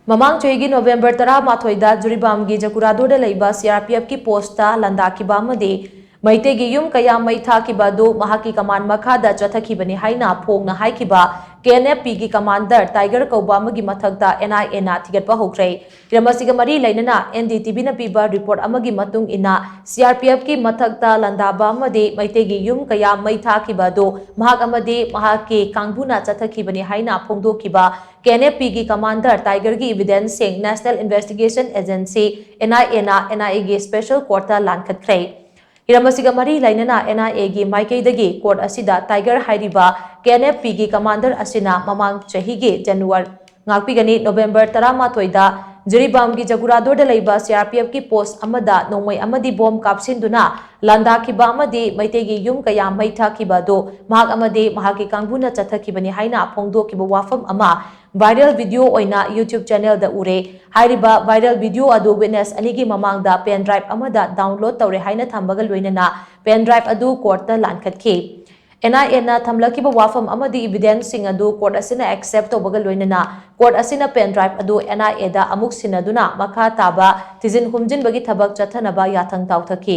ममांग चेगी नवंबर 13 जुरीबामगी जकुरादोर लेबा CRPF की पोस्टा लंदाखिबा अमदे मैतेगी yum कया मई थाखिबा दो महाकी कमान मखादा चथखिबनी हाइना फोंगना हाइखिबा KNFP की कमांडर टाइगर कौबा अमगी मथक्ता NIA ना थिगटपा होख्रे रमसिग मरी लैनना NDTV न पीबा रिपोर्ट अमगी मतुंग इना CRPF की मथक्ता लंदाबा अमदे मैतेगी युम कया मई थाखिबा दो महाक अमदे महाके कांगबुना चथखिबनी हाइना फोंगदोखिबा KNFP की कमांडर टाइगर की evidence Singh national investigation agency NIA ना NIA की स्पेशल कोर्ट लानखत्रे हिरमसिग मरी लैनना NIA की माइकईदगी कोर्ट असिदा टाइगर हाइरिबा KNFP की कमांडर असिना ममांग चहीगे जनवरी ngakpigani November 13 Jiribam की जगुरादोर लेबा CRPF की पोस्ट अमदा नोंमै अमदी बॉम्ब कापसिनदुना लांदाखिबा अमदी मैतेगी युम कया मई थाखिबा दो महाक अमदे महाकी कांगबुना चथखिबनी हाइना फोंगदोखिबा वाफम अमा वायरल वीडियो ओइना YouTube चैनल दा उरे हाइरिबा वायरल वीडियो अदु विटनेस अनिगी ममांगदा पेन ड्राइव अमदा डाउनलोड तौरे हाइना थंबगा लोइनना पेन ड्राइव अदु कोर्ट ता लानखतखि NIA ना थमलखिबा वाफम अमदी एविडेंस सिंग अदु कोर्ट असिना एक्सेप्ट तौबगा लोइनना कोर्ट असिना पेन ड्राइव अदु NIA दा अमुक सिनदुना मखा ताबा तिजिन हुमजिनबगी थबक चथनबा याथंग ताउथखि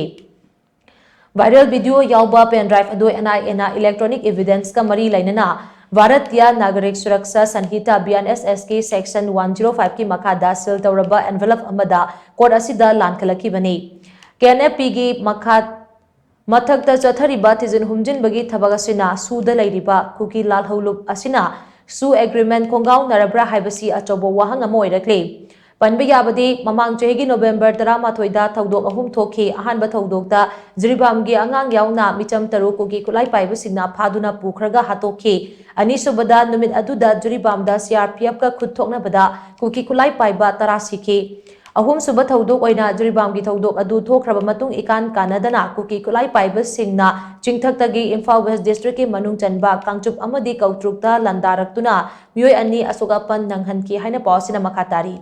वायरल वीडियो यावबा पेन ड्राइव अदु NIA ना इलेक्ट्रॉनिक एविडेंस का मरी लैनना भारतीय नागरिक सुरक्षा संहिता BNSS की सेक्शन 105 की मखादा सील तौरबा एनवेलप अमदा कोर्ट असिदा लानखलखिबनी KNFP की मखा मथक्ता चथरिबा तिजिन हुमजिनबगी थबक असिना सुदा लैरिबा कुकी लालहौलुप असिना सु एग्रीमेंट खोंगाव नरब्रा हाइबसी अचौबो वाहंग अमा ओइरक्ले पनबे याबदी ममांग चेगी नवंबर 13 थौदोक अहुम थोखि अहानबा थौदोकता जिरिबामगी अंगांग यावना मिचम तरु कुकी कुलाई पाइबसिंगना फादुना पुखरगा हातोखि अनिसुबदा नुमित अदुदा जिरिबामदा CRPF का खुद थोकनबदा कुकी कुलाई पाइबा 10 सिखि अहुम सुब थौदोक ओइना जिरिबामगी थौदोक अदु थोखरबा मतुंग इकान कानदना कुकी कुलाई पाइबसिंगना चिंगथक्तगी इम्फाल वेस्ट डिस्ट्रिक्ट के मनुंग चनबा कांगचुप अमदी कौट्रुकता लंदारक्तुना मियोय अनि असोगापन नंगहनकी हाइना पावसिना मखातारी